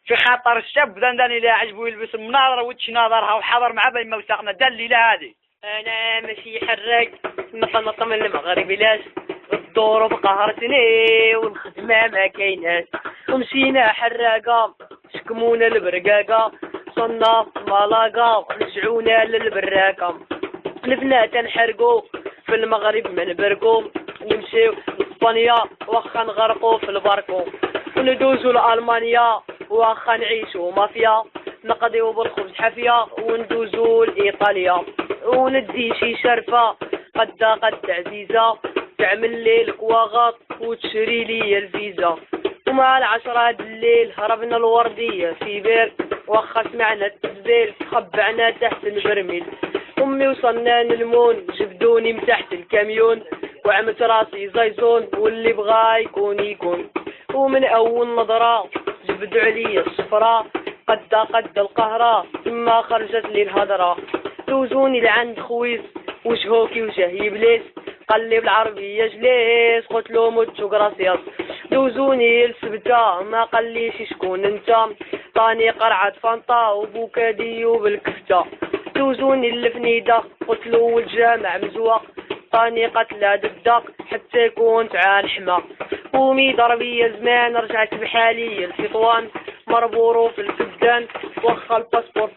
في خاطر الشاب دندني لا عجبو يلبس مناظر وتش ناظرها وحضر مع بين موساقنا دا الليله هذه. انا ماشي حراق نطلط من المغرب لاش الدور بقهرتني والخدمه ما كايناش ومشينا حراقه شكمونا البرقاقه صنا ملاقه رجعونا للبراكه حلفنا تنحرقو في المغرب ما نبرقو نمشيو لاسبانيا واخا نغرقو في الباركو وندوزو لالمانيا واخا نعيشو مافيا نقضيو بالخبز حافيه وندوزو لايطاليا وندي شي شرفه قد عزيزه تعمل لي الكواغاط وتشري لي الفيزا ومع 10 الليل هربنا الورديه في بير واخا سمعنا التسبيل خبعنا تحت البرميل امي وصلنا للمون جبدوني من تحت الكاميون وعمت راسي زيزون واللي بغا يكون ومن اول نظره جبدوا عليا الصفرة قد القهرة ثم خرجت لي الهضره دوزوني لعند خويس وشهوكي وشهي بليس قال لي بالعربيه جليس قلت له موتو كراسياس دوزوني لسبته ما قال لي شكون انت طاني قرعه فانطا وبوكاديو بالكفته دوزوني لفنيده قلت له والجامع مزوق طاني قتله دبده حتى يكون تعال حما قومي ضربي زمان رجعت بحالي الفطوان مربورو في الفدان واخا الباسبور